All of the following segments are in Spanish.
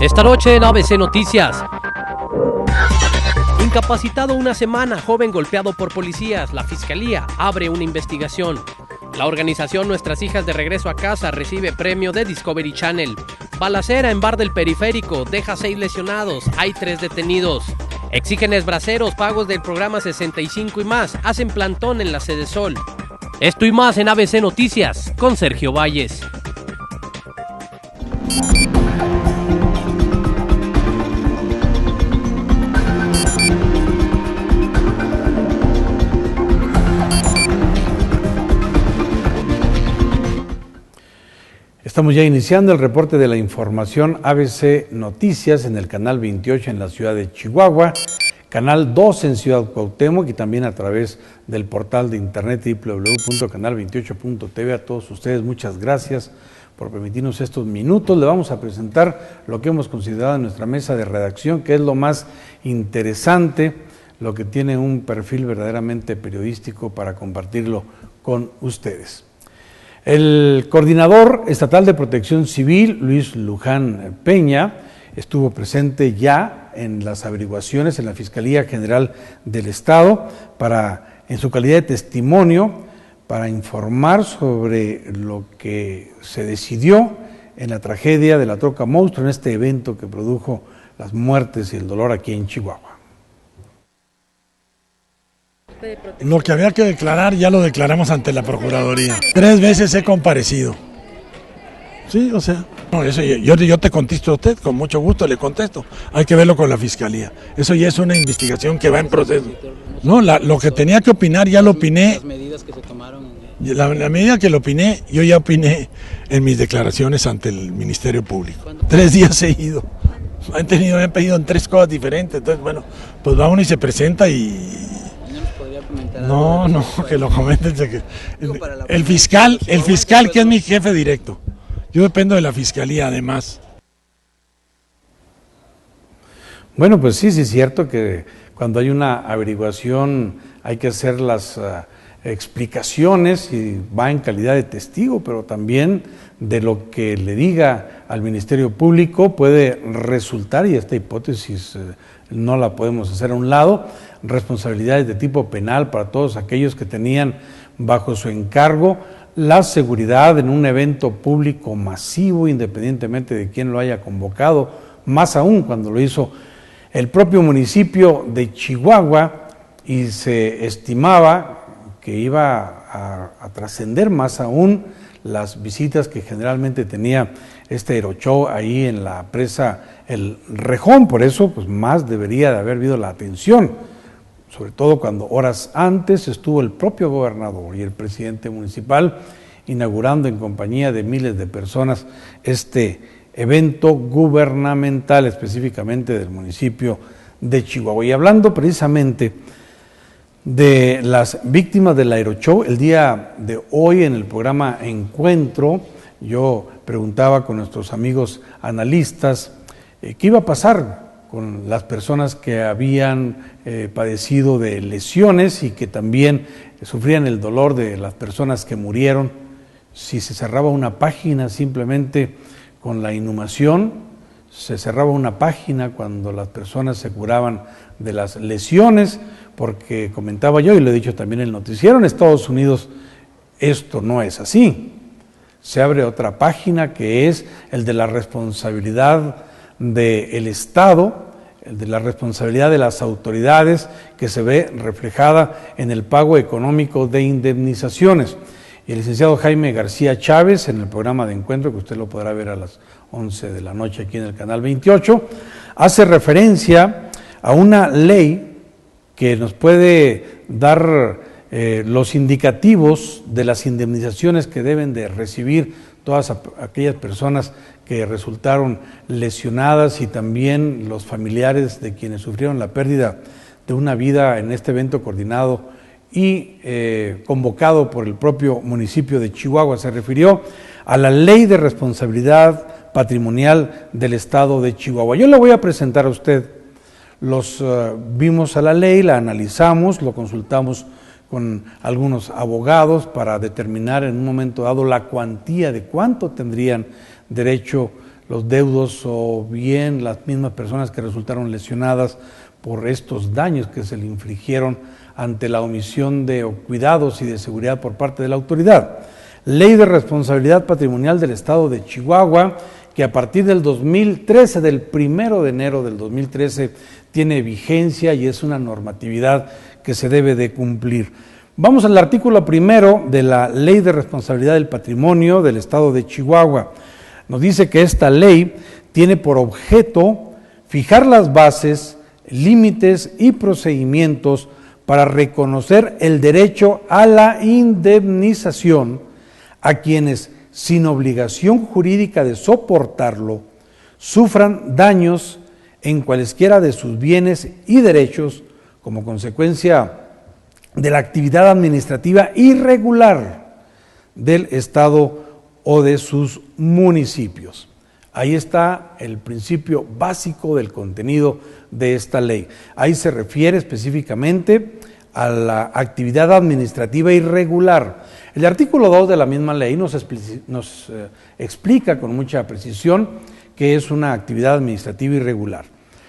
Esta noche en ABC Noticias. Incapacitado una semana, joven golpeado por policías. La fiscalía abre una investigación. La organización Nuestras Hijas de Regreso a Casa recibe premio de Discovery Channel. Balacera en bar del Periférico, deja 6 lesionados, hay 3 detenidos. Exigen esbraceros, pagos del programa 65 y más, hacen plantón en la Sede Sol. Esto y más en ABC Noticias, con Sergio Valles. Estamos ya iniciando el reporte de la información ABC Noticias en el canal 28 en la ciudad de Chihuahua, canal 2 en Ciudad Cuauhtémoc y también a través del portal de internet www.canal28.tv. A todos ustedes, muchas gracias por permitirnos estos minutos. Le vamos a presentar lo que hemos considerado en nuestra mesa de redacción, que es lo más interesante, lo que tiene un perfil verdaderamente periodístico para compartirlo con ustedes. El coordinador estatal de Protección Civil, Luis Luján Peña, estuvo presente ya en las averiguaciones en la Fiscalía General del Estado en su calidad de testimonio, para informar sobre lo que se decidió en la tragedia de la troca monstruo, en este evento que produjo las muertes y el dolor aquí en Chihuahua. Lo que había que declarar ya lo declaramos ante la Procuraduría. 3 veces he comparecido. Sí, o sea, no, eso yo te contesto a usted, con mucho gusto le contesto. Hay que verlo con la Fiscalía. Eso ya es una investigación que va en proceso. No, lo que tenía que opinar ya lo opiné. Las medidas que se tomaron. La medida que lo opiné, yo ya opiné en mis declaraciones ante el Ministerio Público. 3 días seguidos. Me han pedido en 3 cosas diferentes. Entonces, bueno, pues va uno y se presenta y... No, que lo comenten. El fiscal que es mi jefe directo. Yo dependo de la Fiscalía, además. Bueno, pues sí es cierto que cuando hay una averiguación hay que hacer las explicaciones y va en calidad de testigo, pero también de lo que le diga al Ministerio Público puede resultar, y esta hipótesis no la podemos hacer a un lado, responsabilidades de tipo penal para todos aquellos que tenían bajo su encargo la seguridad en un evento público masivo, independientemente de quién lo haya convocado, más aún cuando lo hizo el propio municipio de Chihuahua, y se estimaba que iba a trascender más aún las visitas que generalmente tenía este aeroshow ahí en la presa El Rejón. Por eso, pues más debería de haber habido la atención, sobre todo cuando horas antes estuvo el propio gobernador y el presidente municipal inaugurando en compañía de miles de personas este evento gubernamental, específicamente del municipio de Chihuahua. Y hablando precisamente de las víctimas del aeroshow, el día de hoy en el programa Encuentro, yo preguntaba con nuestros amigos analistas qué iba a pasar con las personas que habían padecido de lesiones y que también sufrían el dolor de las personas que murieron, si se cerraba una página simplemente con la inhumación, se cerraba una página cuando las personas se curaban de las lesiones, porque comentaba yo, y lo he dicho también en el noticiero, en Estados Unidos esto no es así. Se abre otra página que es el de la responsabilidad del Estado, el de la responsabilidad de las autoridades, que se ve reflejada en el pago económico de indemnizaciones. Y el licenciado Jaime García Chávez, en el programa de Encuentro, que usted lo podrá ver a las 11 de la noche aquí en el canal 28, hace referencia a una ley que nos puede dar los indicativos de las indemnizaciones que deben de recibir todas aquellas personas que resultaron lesionadas y también los familiares de quienes sufrieron la pérdida de una vida en este evento coordinado y convocado por el propio municipio de Chihuahua. Se refirió a la Ley de Responsabilidad Patrimonial del Estado de Chihuahua. Yo le voy a presentar a usted, vimos a la ley, la analizamos, lo consultamos con algunos abogados para determinar en un momento dado la cuantía de cuánto tendrían derecho los deudos o bien las mismas personas que resultaron lesionadas por estos daños que se le infligieron ante la omisión de cuidados y de seguridad por parte de la autoridad. Ley de Responsabilidad Patrimonial del Estado de Chihuahua, que a partir del 2013, del 1 de enero del 2013, tiene vigencia y es una normatividad que se debe de cumplir. Vamos al artículo 1 de la Ley de Responsabilidad del Patrimonio del Estado de Chihuahua. Nos dice que esta ley tiene por objeto fijar las bases, límites y procedimientos para reconocer el derecho a la indemnización a quienes, sin obligación jurídica de soportarlo, sufran daños en cualesquiera de sus bienes y derechos como consecuencia de la actividad administrativa irregular del Estado o de sus municipios. Ahí está el principio básico del contenido de esta ley. Ahí se refiere específicamente a la actividad administrativa irregular. El artículo 2 de la misma ley nos explica con mucha precisión qué es una actividad administrativa irregular.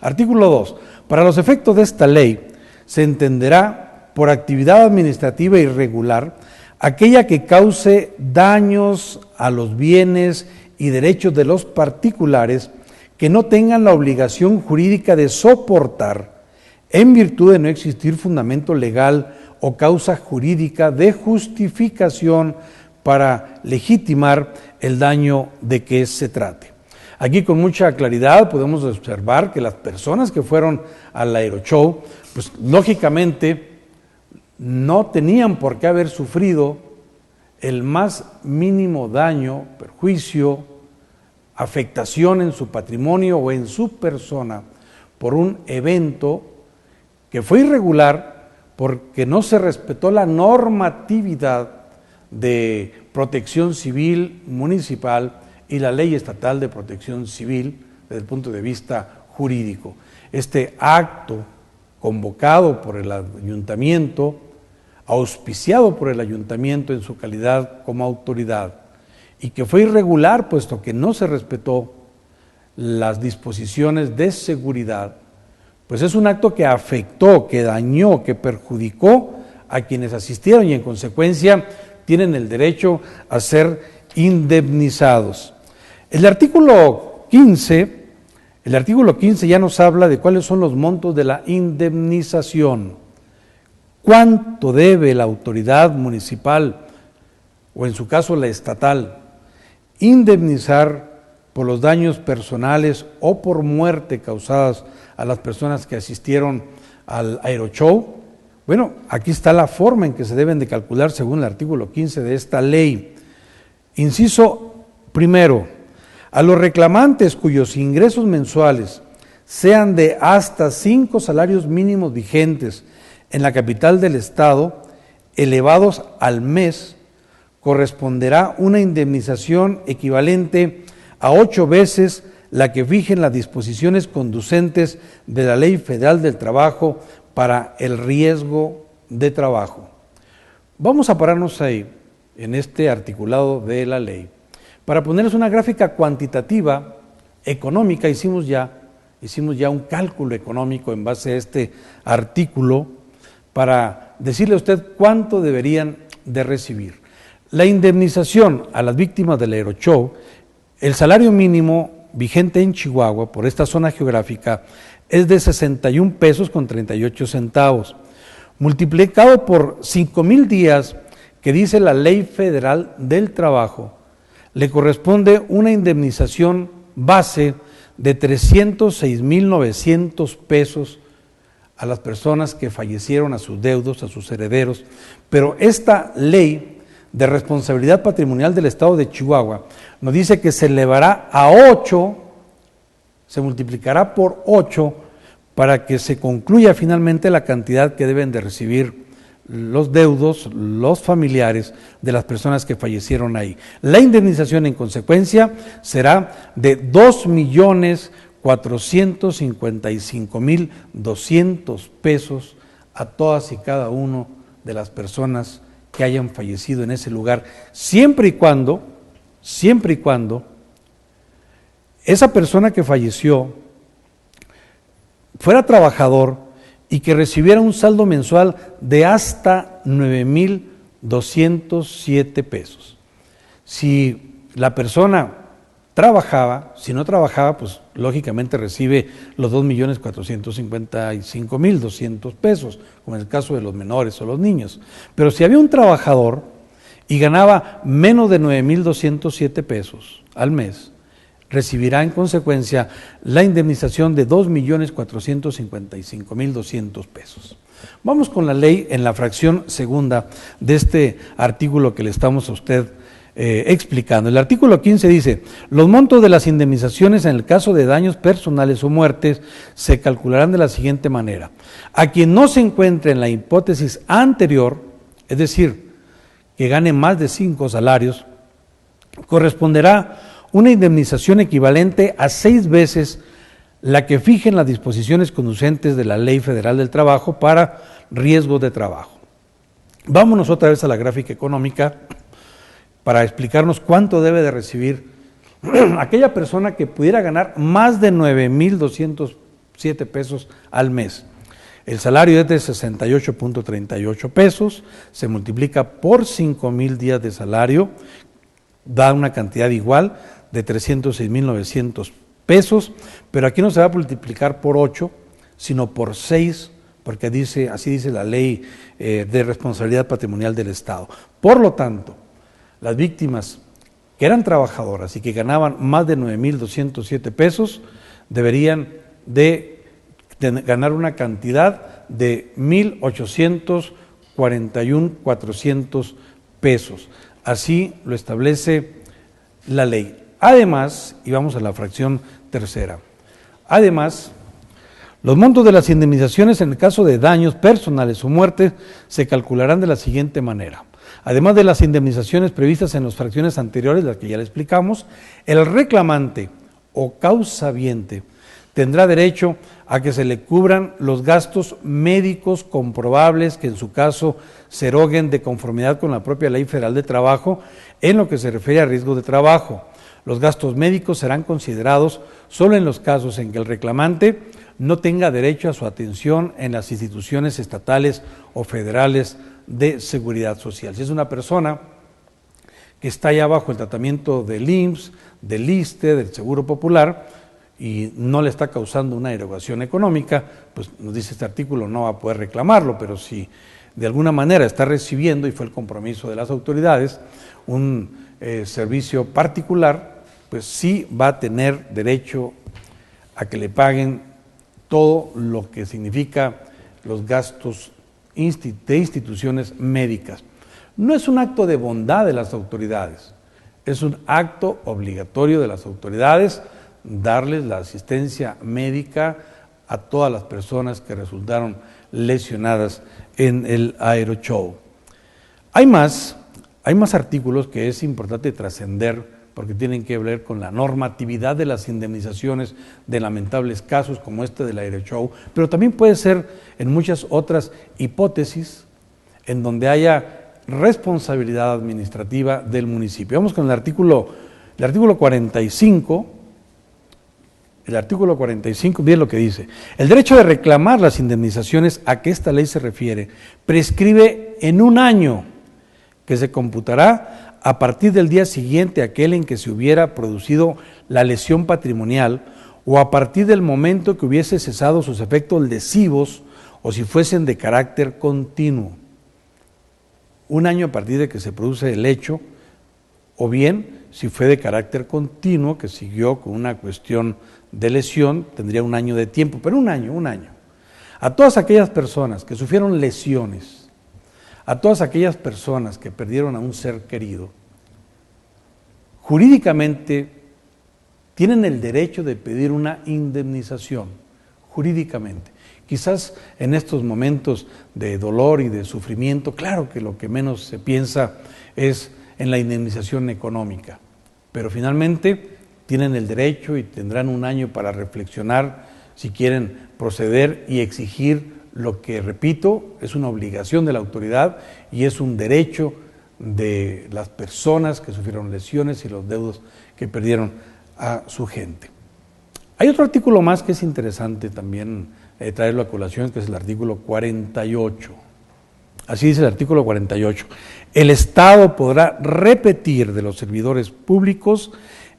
Artículo 2. Para los efectos de esta ley, se entenderá por actividad administrativa irregular aquella que cause daños a los bienes y derechos de los particulares que no tengan la obligación jurídica de soportar, en virtud de no existir fundamento legal o causa jurídica de justificación para legitimar el daño de que se trate. Aquí con mucha claridad podemos observar que las personas que fueron al Aeroshow, pues lógicamente no tenían por qué haber sufrido el más mínimo daño, perjuicio, afectación en su patrimonio o en su persona por un evento que fue irregular porque no se respetó la normatividad de protección civil municipal y la ley estatal de protección civil desde el punto de vista jurídico. Este acto convocado por el ayuntamiento, auspiciado por el ayuntamiento en su calidad como autoridad, y que fue irregular puesto que no se respetó las disposiciones de seguridad, pues es un acto que afectó, que dañó, que perjudicó a quienes asistieron y en consecuencia tienen el derecho a ser indemnizados. El artículo 15 ya nos habla de cuáles son los montos de la indemnización. ¿Cuánto debe la autoridad municipal, o en su caso la estatal, indemnizar por los daños personales o por muerte causadas a las personas que asistieron al Aeroshow? Bueno, aquí está la forma en que se deben de calcular según el artículo 15 de esta ley. Inciso primero, a los reclamantes cuyos ingresos mensuales sean de hasta 5 salarios mínimos vigentes en la capital del estado, elevados al mes, corresponderá una indemnización equivalente a 8 veces la que fijen las disposiciones conducentes de la Ley Federal del Trabajo para el riesgo de trabajo. Vamos a pararnos ahí, en este articulado de la ley, para ponerles una gráfica cuantitativa, económica. Hicimos ya un cálculo económico en base a este artículo para decirle a usted cuánto deberían de recibir. La indemnización a las víctimas del Aeroshow, el salario mínimo vigente en Chihuahua por esta zona geográfica es de 61 pesos con 38 centavos, multiplicado por 5,000 días que dice la Ley Federal del Trabajo, le corresponde una indemnización base de 306,900 pesos a las personas que fallecieron, a sus deudos, a sus herederos. Pero esta ley de Responsabilidad Patrimonial del Estado de Chihuahua nos dice que se elevará a 8, se multiplicará por 8 para que se concluya finalmente la cantidad que deben de recibir los deudos, los familiares de las personas que fallecieron ahí. La indemnización en consecuencia será de 2.455.200 pesos a todas y cada uno de las personas que hayan fallecido en ese lugar, siempre y cuando esa persona que falleció fuera trabajador y que recibiera un saldo mensual de hasta 9.207 pesos. Si la persona trabajaba, si no trabajaba, pues lógicamente recibe los 2.455.200 pesos, como en el caso de los menores o los niños. Pero si había un trabajador y ganaba menos de 9.207 pesos al mes, recibirá en consecuencia la indemnización de 2.455.200 pesos. Vamos con la ley en la fracción segunda de este artículo que le estamos a usted explicando. El artículo 15 dice: los montos de las indemnizaciones en el caso de daños personales o muertes se calcularán de la siguiente manera. A quien no se encuentre en la hipótesis anterior, es decir, que gane más de 5 salarios, corresponderá una indemnización equivalente a 6 veces la que fijen las disposiciones conducentes de la Ley Federal del Trabajo para riesgos de trabajo. Vámonos otra vez a la gráfica económica para explicarnos cuánto debe de recibir aquella persona que pudiera ganar más de 9.207 pesos al mes. El salario es de 68.38 pesos, se multiplica por 5,000 días de salario, da una cantidad igual de 306.900 pesos, pero aquí no se va a multiplicar por 8, sino por 6, porque así dice la ley de responsabilidad patrimonial del Estado. Por lo tanto, las víctimas que eran trabajadoras y que ganaban más de 9.207 pesos deberían de ganar una cantidad de 1.841.400 pesos. Así lo establece la ley. Además, y vamos a la fracción tercera, además, los montos de las indemnizaciones en el caso de daños personales o muertes se calcularán de la siguiente manera. Además de las indemnizaciones previstas en las fracciones anteriores, las que ya le explicamos, el reclamante o causaviente tendrá derecho a que se le cubran los gastos médicos comprobables que en su caso se eroguen de conformidad con la propia Ley Federal de Trabajo en lo que se refiere a riesgo de trabajo. Los gastos médicos serán considerados solo en los casos en que el reclamante no tenga derecho a su atención en las instituciones estatales o federales de seguridad social. Si es una persona que está ya bajo el tratamiento del IMSS, del ISSSTE, del Seguro Popular, y no le está causando una erogación económica, pues nos dice este artículo, no va a poder reclamarlo, pero si de alguna manera está recibiendo, y fue el compromiso de las autoridades, un servicio particular, pues sí va a tener derecho a que le paguen todo lo que significa los gastos de instituciones médicas. No es un acto de bondad de las autoridades, es un acto obligatorio de las autoridades darles la asistencia médica a todas las personas que resultaron lesionadas en el aeroshow. Hay más artículos que es importante trascender porque tienen que ver con la normatividad de las indemnizaciones de lamentables casos como este del aeroshow, pero también puede ser en muchas otras hipótesis en donde haya responsabilidad administrativa del municipio. Vamos con el artículo 45. El artículo 45, bien lo que dice. El derecho de reclamar las indemnizaciones a que esta ley se refiere prescribe en 1 año, que se computará a partir del día siguiente a aquel en que se hubiera producido la lesión patrimonial o a partir del momento que hubiese cesado sus efectos lesivos o si fuesen de carácter continuo. 1 año a partir de que se produce el hecho, o bien si fue de carácter continuo, que siguió con una cuestión de lesión, tendría 1 año de tiempo, pero un año. A todas aquellas personas que sufrieron lesiones a todas aquellas personas que perdieron a un ser querido, jurídicamente tienen el derecho de pedir una indemnización, jurídicamente. Quizás en estos momentos de dolor y de sufrimiento, claro que lo que menos se piensa es en la indemnización económica, pero finalmente tienen el derecho y tendrán un año para reflexionar si quieren proceder y exigir lo que, repito, es una obligación de la autoridad y es un derecho de las personas que sufrieron lesiones y los deudos que perdieron a su gente. Hay otro artículo más que es interesante también traerlo a colación, que es el artículo 48. Así dice el artículo 48. El Estado podrá repetir de los servidores públicos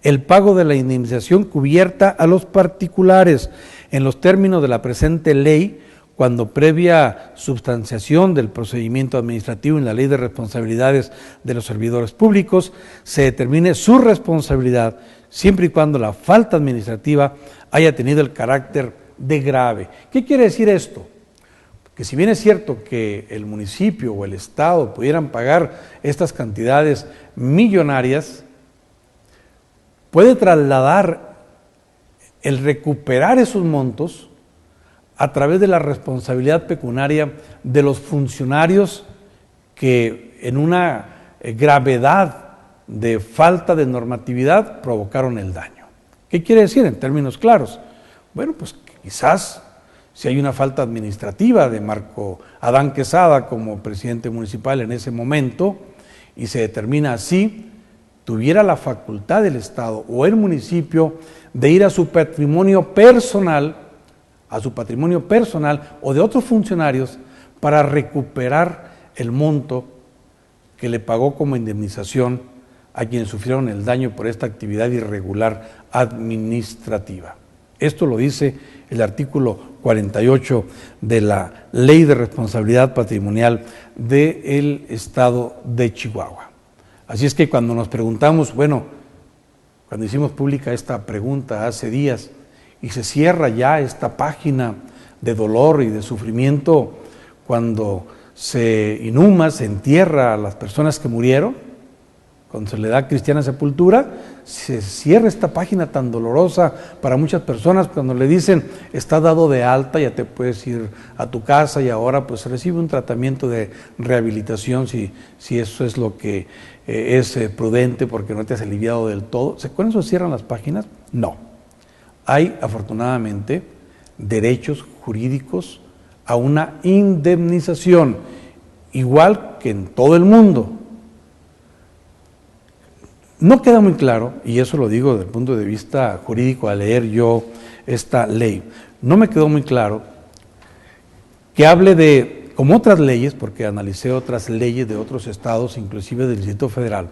el pago de la indemnización cubierta a los particulares en los términos de la presente ley, cuando previa substanciación del procedimiento administrativo en la Ley de Responsabilidades de los Servidores Públicos se determine su responsabilidad, siempre y cuando la falta administrativa haya tenido el carácter de grave. ¿Qué quiere decir esto? Que si bien es cierto que el municipio o el Estado pudieran pagar estas cantidades millonarias, puede trasladar el recuperar esos montos a través de la responsabilidad pecuniaria de los funcionarios que en una gravedad de falta de normatividad provocaron el daño. ¿Qué quiere decir en términos claros? Bueno, pues quizás si hay una falta administrativa de Marco Adán Quesada como presidente municipal en ese momento y se determina así, tuviera la facultad del Estado o el municipio de ir a su patrimonio personal o de otros funcionarios para recuperar el monto que le pagó como indemnización a quienes sufrieron el daño por esta actividad irregular administrativa. Esto lo dice el artículo 48 de la Ley de Responsabilidad Patrimonial del Estado de Chihuahua. Así es que cuando nos preguntamos, cuando hicimos pública esta pregunta hace días y se cierra ya esta página de dolor y de sufrimiento cuando se inhuma, se entierra a las personas que murieron, cuando se le da cristiana sepultura, se cierra esta página tan dolorosa para muchas personas cuando le dicen, está dado de alta, ya te puedes ir a tu casa y ahora pues recibe un tratamiento de rehabilitación si eso es lo que es prudente porque no te has aliviado del todo. ¿Con eso cierran las páginas? No. Hay afortunadamente derechos jurídicos a una indemnización, igual que en todo el mundo. No queda muy claro, y eso lo digo desde el punto de vista jurídico al leer yo esta ley, no me quedó muy claro que hable de, como otras leyes, porque analicé otras leyes de otros estados, inclusive del Distrito Federal,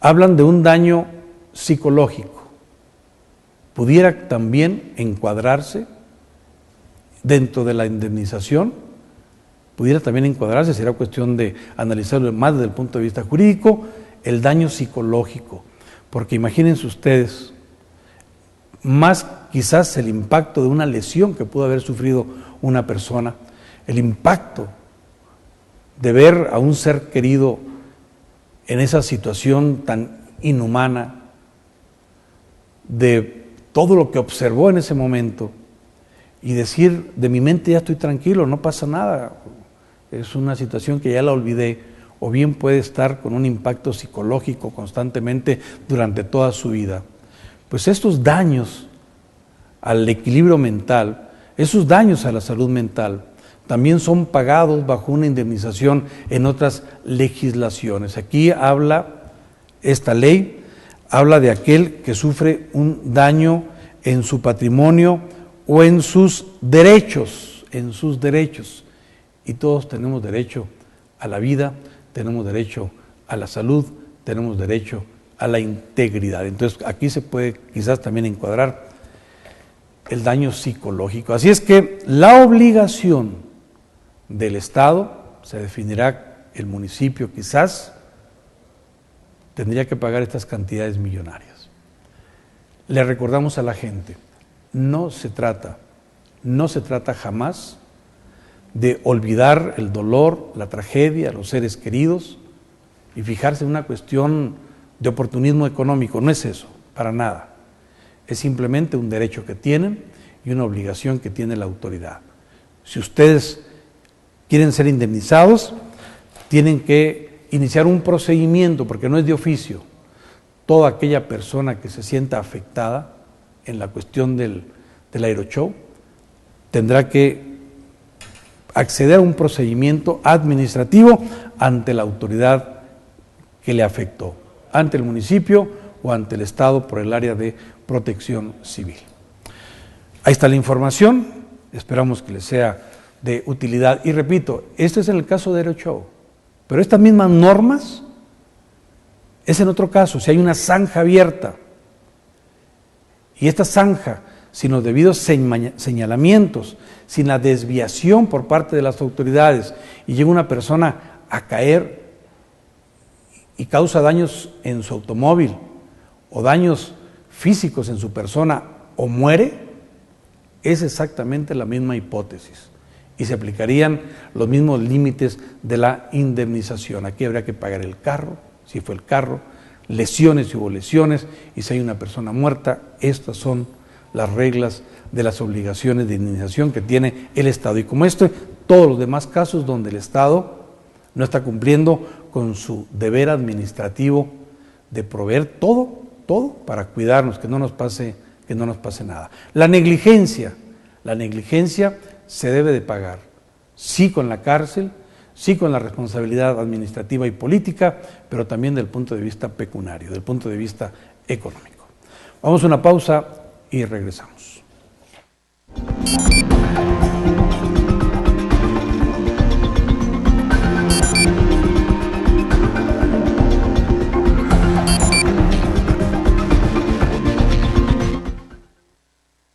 hablan de un daño psicológico. Pudiera también encuadrarse dentro de la indemnización, sería cuestión de analizarlo más desde el punto de vista jurídico, el daño psicológico, porque imagínense ustedes, más quizás el impacto de una lesión que pudo haber sufrido una persona, el impacto de ver a un ser querido en esa situación tan inhumana, de todo lo que observó en ese momento y decir, de mi mente ya estoy tranquilo, no pasa nada, es una situación que ya la olvidé, o bien puede estar con un impacto psicológico constantemente durante toda su vida. Pues estos daños al equilibrio mental, esos daños a la salud mental, también son pagados bajo una indemnización en otras legislaciones. Aquí esta ley habla de aquel que sufre un daño en su patrimonio o en sus derechos, y todos tenemos derecho a la vida, tenemos derecho a la salud, tenemos derecho a la integridad. Entonces aquí se puede quizás también encuadrar el daño psicológico. Así es que la obligación del Estado, se definirá el municipio quizás, tendría que pagar estas cantidades millonarias. Le recordamos a la gente, no se trata jamás de olvidar el dolor, la tragedia, los seres queridos y fijarse en una cuestión de oportunismo económico. No es eso, para nada. Es simplemente un derecho que tienen y una obligación que tiene la autoridad. Si ustedes quieren ser indemnizados, tienen que iniciar un procedimiento, porque no es de oficio. Toda aquella persona que se sienta afectada en la cuestión del aeroshow tendrá que acceder a un procedimiento administrativo ante la autoridad que le afectó, ante el municipio o ante el Estado por el área de protección civil. Ahí está la información, esperamos que les sea de utilidad. Y repito, este es en el caso de aeroshow, pero estas mismas normas es en otro caso, si hay una zanja abierta y esta zanja, sin los debidos señalamientos, sin la desviación por parte de las autoridades, y llega una persona a caer y causa daños en su automóvil o daños físicos en su persona o muere, es exactamente la misma hipótesis y se aplicarían los mismos límites de la indemnización. Aquí habría que pagar el carro, si fue el carro, lesiones si hubo lesiones, y si hay una persona muerta. Estas son las reglas de las obligaciones de indemnización que tiene el Estado. Y como todos los demás casos donde el Estado no está cumpliendo con su deber administrativo de proveer todo para cuidarnos, que no nos pase nada. La negligencia se debe de pagar, sí con la cárcel, sí con la responsabilidad administrativa y política, pero también del punto de vista pecuniario, del punto de vista económico. Vamos a una pausa y regresamos.